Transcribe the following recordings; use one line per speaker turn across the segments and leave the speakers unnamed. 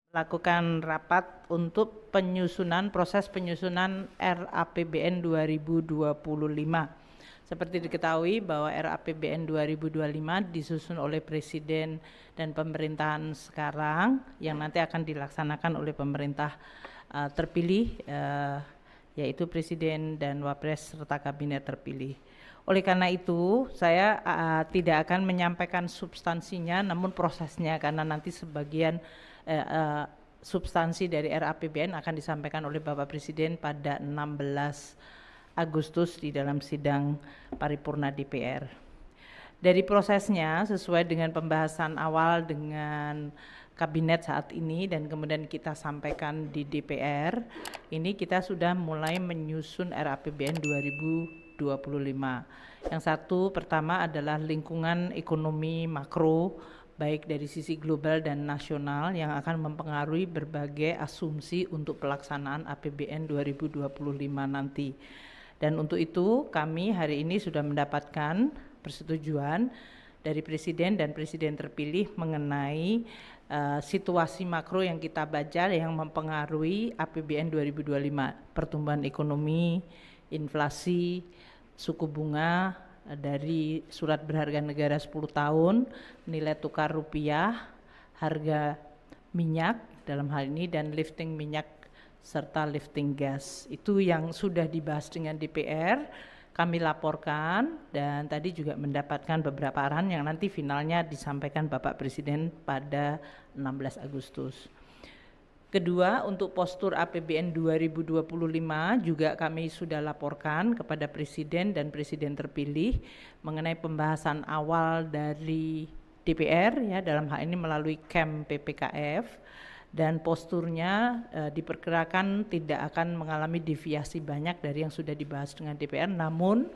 lakukan rapat untuk proses penyusunan RAPBN 2025. Seperti diketahui bahwa RAPBN 2025 disusun oleh Presiden dan pemerintahan sekarang yang nanti akan dilaksanakan oleh pemerintah terpilih, yaitu Presiden dan Wapres serta Kabinet terpilih. Oleh karena itu, saya tidak akan menyampaikan substansinya, namun prosesnya, karena nanti sebagian substansi dari RAPBN akan disampaikan oleh Bapak Presiden pada 16 Agustus di dalam sidang paripurna DPR. Dari prosesnya, sesuai dengan pembahasan awal dengan Kabinet saat ini dan kemudian kita sampaikan di DPR, ini kita sudah mulai menyusun RAPBN 2025. Yang satu pertama adalah lingkungan ekonomi makro, baik dari sisi global dan nasional yang akan mempengaruhi berbagai asumsi untuk pelaksanaan APBN 2025 nanti. Dan untuk itu kami hari ini sudah mendapatkan persetujuan dari Presiden dan Presiden terpilih mengenai situasi makro yang kita baca yang mempengaruhi APBN 2025, pertumbuhan ekonomi, inflasi, suku bunga dari surat berharga negara 10 tahun, nilai tukar rupiah, harga minyak dalam hal ini, dan lifting minyak serta lifting gas. Itu yang sudah dibahas dengan DPR, kami laporkan, dan tadi juga mendapatkan beberapa arahan yang nanti finalnya disampaikan Bapak Presiden pada 16 Agustus. Kedua, untuk postur APBN 2025 juga kami sudah laporkan kepada Presiden dan Presiden terpilih mengenai pembahasan awal dari DPR, ya, dalam hal ini melalui KEM PPKF, dan posturnya diperkirakan tidak akan mengalami deviasi banyak dari yang sudah dibahas dengan DPR, namun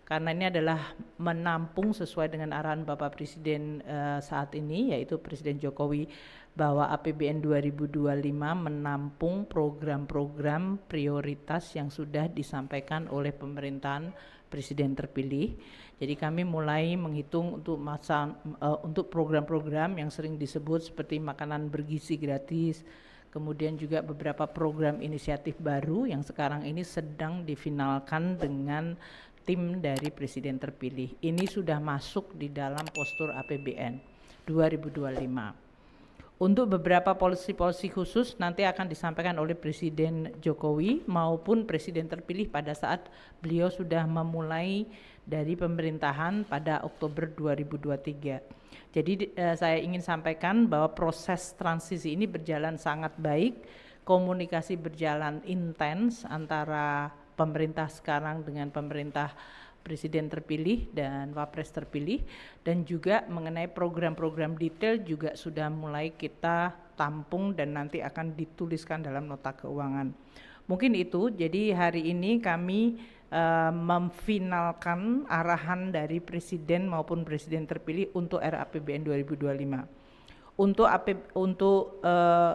karena ini adalah menampung sesuai dengan arahan Bapak Presiden saat ini, yaitu Presiden Jokowi, bahwa APBN 2025 menampung program-program prioritas yang sudah disampaikan oleh pemerintahan Presiden terpilih. Jadi kami mulai menghitung untuk program-program yang sering disebut seperti makanan bergizi gratis, kemudian juga beberapa program inisiatif baru yang sekarang ini sedang difinalkan dengan tim dari Presiden terpilih. Ini sudah masuk di dalam postur APBN 2025. Untuk beberapa polisi-polisi khusus nanti akan disampaikan oleh Presiden Jokowi maupun Presiden terpilih pada saat beliau sudah memulai dari pemerintahan pada Oktober 2023. Jadi saya ingin sampaikan bahwa proses transisi ini berjalan sangat baik, komunikasi berjalan intens antara pemerintah sekarang dengan pemerintah Presiden terpilih dan Wapres terpilih, dan juga mengenai program-program detail juga sudah mulai kita tampung dan nanti akan dituliskan dalam nota keuangan. Mungkin itu, jadi hari ini kami memfinalkan arahan dari Presiden maupun Presiden terpilih untuk RAPBN 2025. Untuk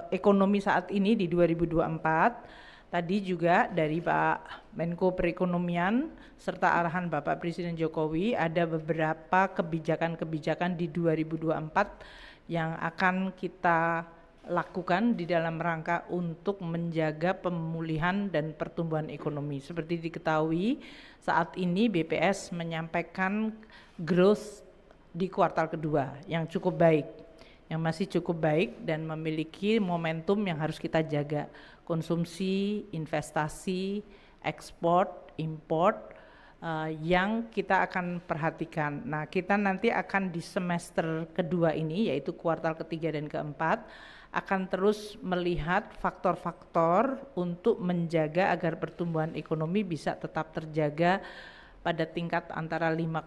ekonomi saat ini di 2024, tadi juga dari Pak Menko Perekonomian serta arahan Bapak Presiden Jokowi ada beberapa kebijakan-kebijakan di 2024 yang akan kita lakukan di dalam rangka untuk menjaga pemulihan dan pertumbuhan ekonomi. Seperti diketahui saat ini BPS menyampaikan growth di kuartal kedua yang cukup baik, yang masih cukup baik dan memiliki momentum yang harus kita jaga. Konsumsi, investasi, ekspor, import yang kita akan perhatikan. Nah, kita nanti akan di semester kedua ini, yaitu kuartal ketiga dan keempat, akan terus melihat faktor-faktor untuk menjaga agar pertumbuhan ekonomi bisa tetap terjaga pada tingkat antara 5,1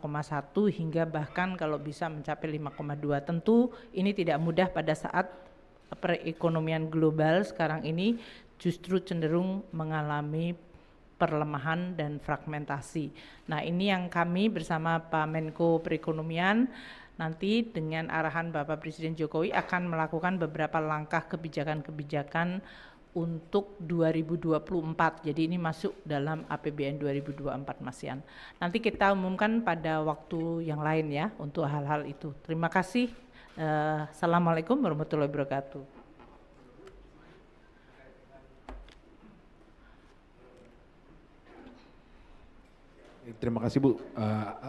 hingga bahkan kalau bisa mencapai 5,2. Tentu ini tidak mudah pada saat perekonomian global sekarang ini justru cenderung mengalami perlemahan dan fragmentasi. Nah, ini yang kami bersama Pak Menko Perekonomian nanti dengan arahan Bapak Presiden Jokowi akan melakukan beberapa langkah kebijakan-kebijakan untuk 2024. Jadi ini masuk dalam APBN 2024 Mas Yan. Nanti kita umumkan pada waktu yang lain ya untuk hal-hal itu. Terima kasih. Assalamualaikum warahmatullahi wabarakatuh.
Terima kasih Bu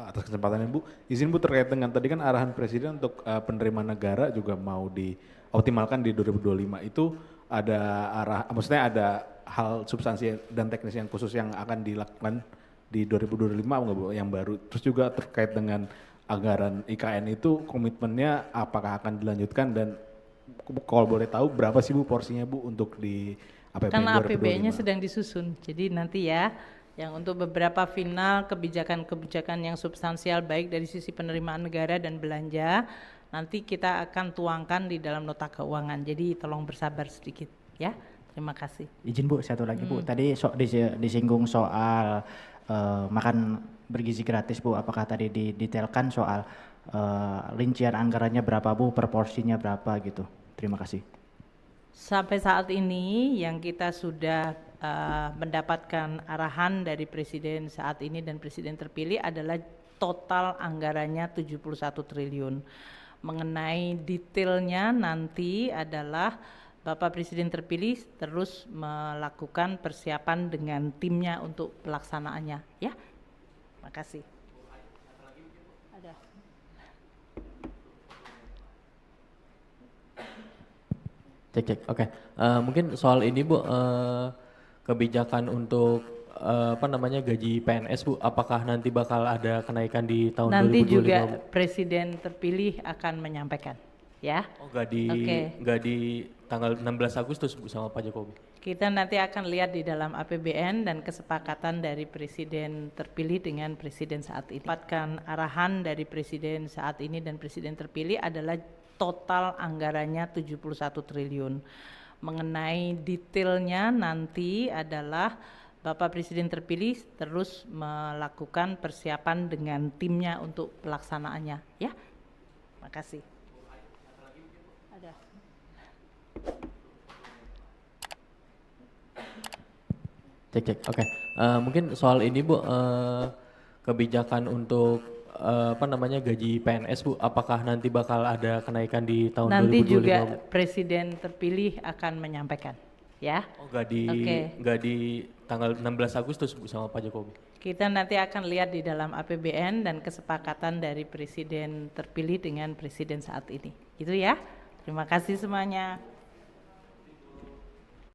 atas kesempatannya Bu. Izin Bu terkait dengan tadi kan arahan Presiden untuk penerimaan negara juga mau dioptimalkan di 2025 itu ada maksudnya ada hal substansi dan teknis yang khusus yang akan dilakukan di 2025 enggak Bu yang baru. Terus juga terkait dengan anggaran IKN itu komitmennya apakah akan dilanjutkan dan kalau boleh tahu berapa sih Bu porsinya Bu untuk di APBN
Karena
2025?
APBN-nya sedang disusun, jadi nanti ya yang untuk beberapa final kebijakan-kebijakan yang substansial baik dari sisi penerimaan negara dan belanja nanti kita akan tuangkan di dalam nota keuangan, jadi tolong bersabar sedikit ya. Terima kasih.
Izin Bu, satu lagi Bu, tadi disinggung soal makan bergizi gratis Bu, apakah tadi didetailkan soal rincian anggarannya berapa Bu, proporsinya berapa gitu? Terima kasih.
Sampai saat ini yang kita sudah mendapatkan arahan dari Presiden saat ini dan Presiden terpilih adalah total anggarannya 71 triliun. Mengenai detailnya nanti adalah Bapak Presiden terpilih terus melakukan persiapan dengan timnya untuk pelaksanaannya ya. Terima kasih. Ada.
Cek. Oke. Mungkin soal ini Bu, kebijakan untuk gaji PNS Bu, apakah nanti bakal ada kenaikan di tahun 2025?
Nanti juga
Bu?
Presiden terpilih akan menyampaikan ya.
Oh nggak di tanggal 16 Agustus Bu sama Pak Jokowi?
Kita nanti akan lihat di dalam APBN dan kesepakatan dari Presiden terpilih dengan Presiden saat ini. Dapatkan arahan dari Presiden saat ini dan Presiden terpilih adalah total anggarannya 71 triliun. Mengenai detailnya nanti adalah Bapak Presiden terpilih terus melakukan persiapan dengan timnya untuk pelaksanaannya ya. Terima kasih. Ada.
Cek. Oke. Mungkin soal ini Bu, kebijakan untuk gaji PNS Bu, apakah nanti bakal ada kenaikan di tahun 2025?
Nanti juga
Bu?
Presiden terpilih akan menyampaikan ya.
Oh nggak di tanggal 16 Agustus Bu sama Pak Jokowi?
Kita nanti akan lihat di dalam APBN dan kesepakatan dari Presiden terpilih dengan Presiden saat ini. Gitu ya. Terima kasih semuanya.